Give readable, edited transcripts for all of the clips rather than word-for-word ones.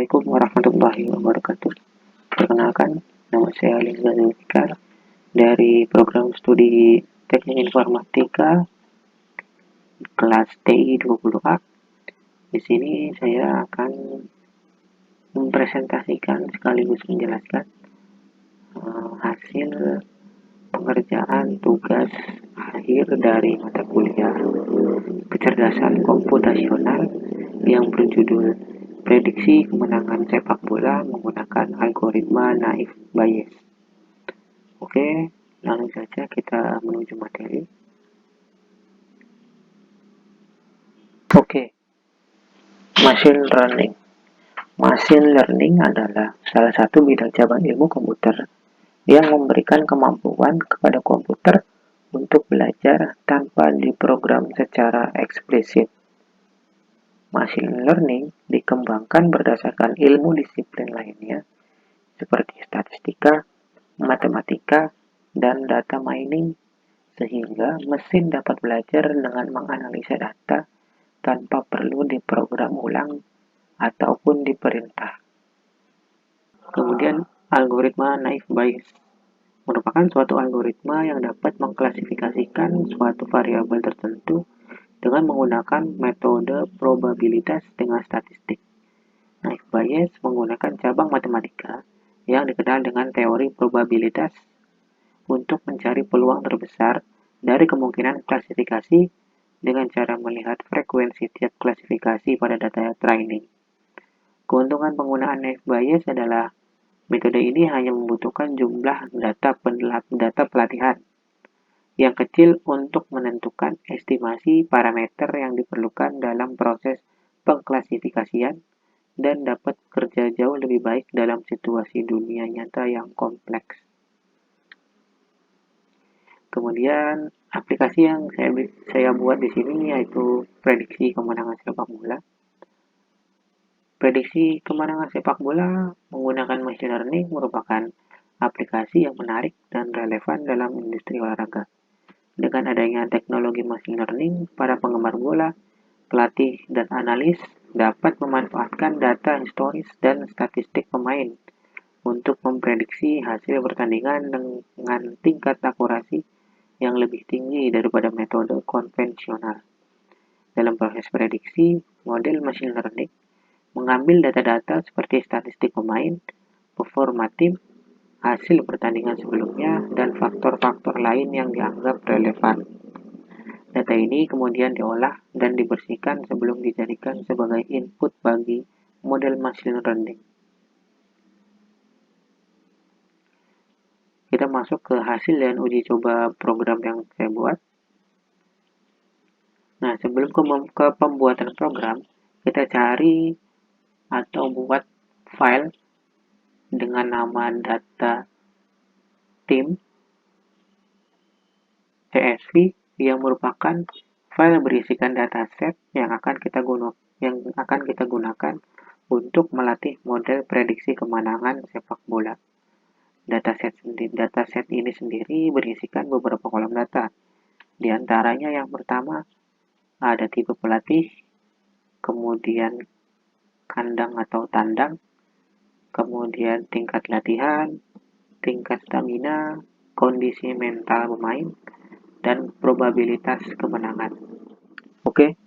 Assalamualaikum warahmatullahi wabarakatuh. Perkenalkan, nama saya Linda Zulfikar dari program studi Teknik Informatika kelas TI 20A. Di sini saya akan mempresentasikan sekaligus menjelaskan hasil pengerjaan tugas akhir dari mata kuliah kecerdasan komputasional yang berjudul Prediksi Kemenangan Sepak Bola Menggunakan Algoritma Naive Bayes. Oke, langsung saja kita menuju materi. Oke, Machine Learning. Machine Learning adalah salah satu bidang cabang ilmu komputer yang memberikan kemampuan kepada komputer untuk belajar tanpa diprogram secara eksplisit. Machine learning dikembangkan berdasarkan ilmu disiplin lainnya seperti statistika, matematika, dan data mining, sehingga mesin dapat belajar dengan menganalisa data tanpa perlu diprogram ulang ataupun diperintah. Kemudian, algoritma Naive Bayes merupakan suatu algoritma yang dapat mengklasifikasikan suatu variabel tertentu dengan menggunakan metode probabilitas dengan statistik. Naive Bayes menggunakan cabang matematika yang dikenal dengan teori probabilitas untuk mencari peluang terbesar dari kemungkinan klasifikasi dengan cara melihat frekuensi tiap klasifikasi pada data training. Keuntungan penggunaan Naive Bayes adalah metode ini hanya membutuhkan jumlah data pelatihan yang kecil untuk menentukan estimasi parameter yang diperlukan dalam proses pengklasifikasian dan dapat bekerja jauh lebih baik dalam situasi dunia nyata yang kompleks. Kemudian aplikasi yang saya buat di sini yaitu prediksi kemenangan sepak bola. Prediksi kemenangan sepak bola menggunakan machine learning merupakan aplikasi yang menarik dan relevan dalam industri olahraga. Dengan adanya teknologi machine learning, para penggemar bola, pelatih, dan analis dapat memanfaatkan data historis dan statistik pemain untuk memprediksi hasil pertandingan dengan tingkat akurasi yang lebih tinggi daripada metode konvensional. Dalam proses prediksi, model machine learning mengambil data-data seperti statistik pemain, performa tim, hasil pertandingan sebelumnya, dan faktor-faktor lain yang dianggap relevan. Data ini kemudian diolah dan dibersihkan sebelum dijadikan sebagai input bagi model machine learning. Kita masuk ke hasil dan uji coba program yang saya buat. Nah, sebelum ke pembuatan program, kita cari atau buat file dengan nama data tim CSV yang merupakan file berisikan dataset yang akan kita gunakan untuk melatih model prediksi kemenangan sepak bola. Dataset ini sendiri berisikan beberapa kolom data. Di antaranya yang pertama ada tipe pelatih, kemudian kandang atau tandang, kemudian tingkat latihan, tingkat stamina, kondisi mental pemain, dan probabilitas kemenangan. Oke,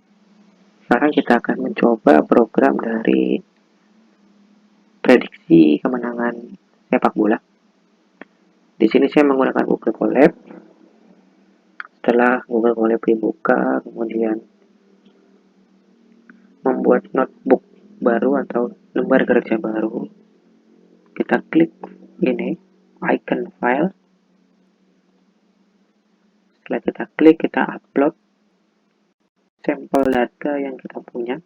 sekarang kita akan mencoba program dari prediksi kemenangan sepak bola. Di sini saya menggunakan Google Colab. Setelah Google Colab dibuka, kemudian membuat notebook baru atau lembar kerja baru. Kita klik ini, icon file. Setelah kita klik, kita upload sampel data yang kita punya.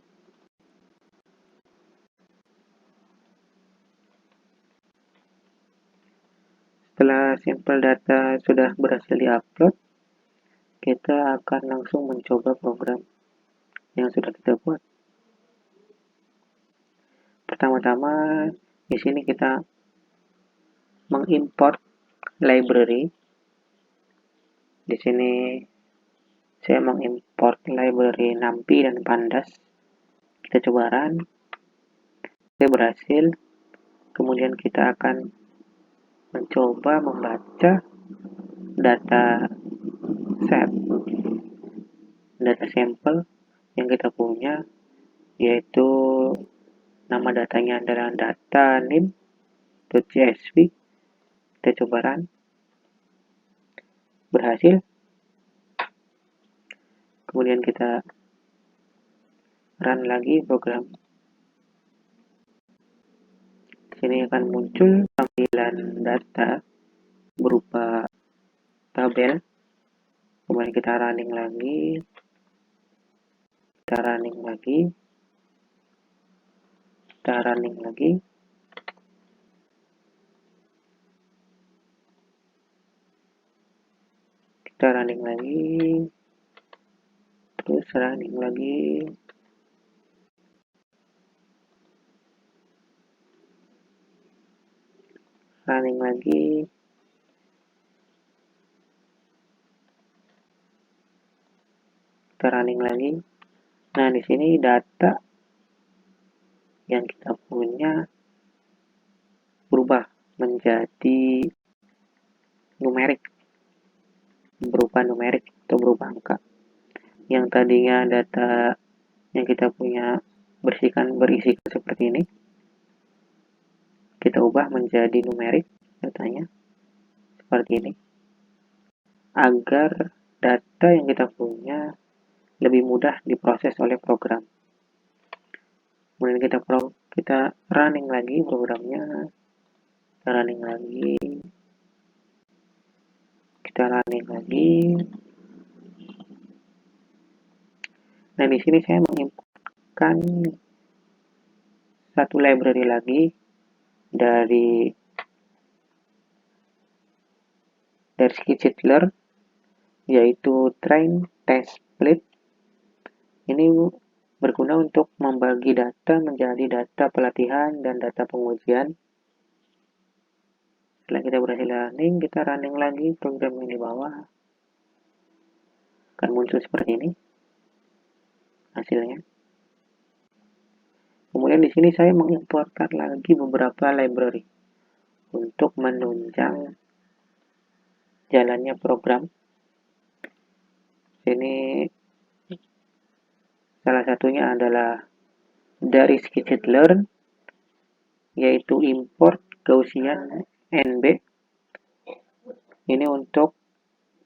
Setelah sampel data sudah berhasil diupload, kita akan langsung mencoba program yang sudah kita buat. Pertama-tama, di sini kita mengimport library. Di sini saya mengimport library NumPy dan Pandas. Kita coba run. Oke, berhasil. Kemudian kita akan mencoba membaca data set, data sampel yang kita punya, yaitu nama datanya adalah data name.csv. Kita coba run. Berhasil. Kemudian kita run lagi program. Sini akan muncul tampilan data berupa tabel. Kemudian kita running lagi, kita running lagi, kita running lagi. Kita running lagi, terus running lagi. Running lagi. Kita running lagi. Nah, di sini data yang kita punya berubah menjadi numerik, berupa numerik atau berupa angka. Yang tadinya data yang kita punya berisi seperti ini, kita ubah menjadi numerik datanya seperti ini, agar data yang kita punya lebih mudah diproses oleh program. Kemudian kita running lagi programnya, kita running lagi, kita running lagi. Nah, di sini saya menginputkan satu library lagi dari Skitchler, yaitu train test split. Ini berguna untuk membagi data menjadi data pelatihan dan data pengujian. Setelah kita berhasil running, kita running lagi program yang di bawah. Akan muncul seperti ini hasilnya. Kemudian di sini saya mengimportkan lagi beberapa library untuk menunjang jalannya program. Ini salah satunya adalah dari Skitchler, yaitu import Gaussian NB. Ini untuk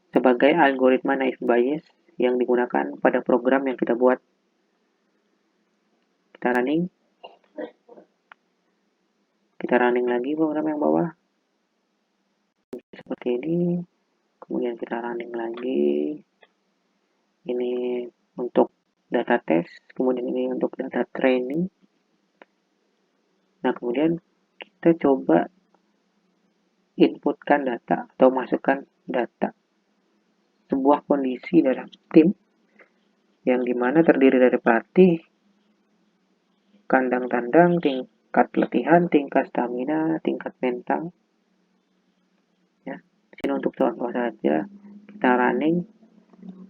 sebagai algoritma naive Bayes yang digunakan pada program yang kita buat. Kita running. Kita running lagi program yang bawah. Seperti ini. Kemudian kita running lagi. Ini untuk data test. Kemudian ini untuk data training. Nah, kemudian kita coba inputkan data atau masukkan data sebuah kondisi dalam tim yang dimana terdiri dari pelatih, kandang tandang, tingkat pelatihan, tingkat stamina, tingkat mental. Ya, sini untuk contoh saja, kita running,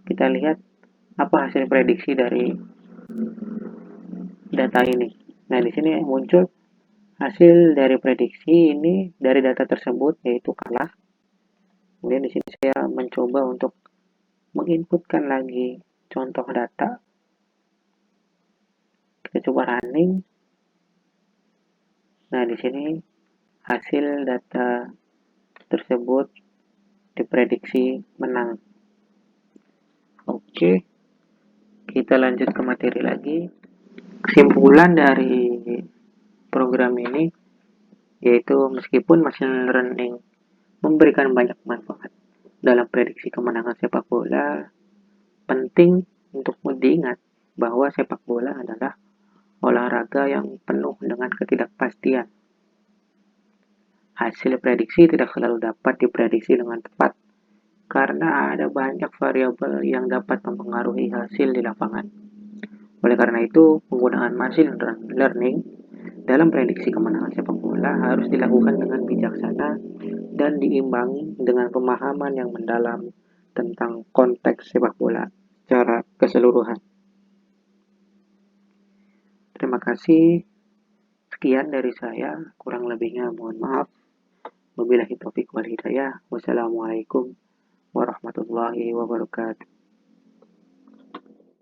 kita lihat apa hasil prediksi dari data ini. Nah, di sini muncul hasil dari prediksi ini dari data tersebut, yaitu kalah. Kemudian di sini saya mencoba untuk menginputkan lagi contoh data. Kita coba running. Nah, di sini hasil data tersebut diprediksi menang. Oke, kita lanjut ke materi lagi. Kesimpulan dari program ini yaitu meskipun machine learning memberikan banyak manfaat dalam prediksi kemenangan sepak bola, penting untuk diingat bahwa sepak bola adalah olahraga yang penuh dengan ketidakpastian. Hasil prediksi tidak selalu dapat diprediksi dengan tepat karena ada banyak variabel yang dapat mempengaruhi hasil di lapangan. Oleh karena itu, penggunaan machine learning dalam prediksi kemenangan sepak bola harus dilakukan dengan bijaksana dan diimbangi dengan pemahaman yang mendalam tentang konteks sepak bola secara keseluruhan. Terima kasih. Sekian dari saya, kurang lebihnya mohon maaf. Wabillahi taufiq wal hidayah. Wassalamualaikum warahmatullahi wabarakatuh.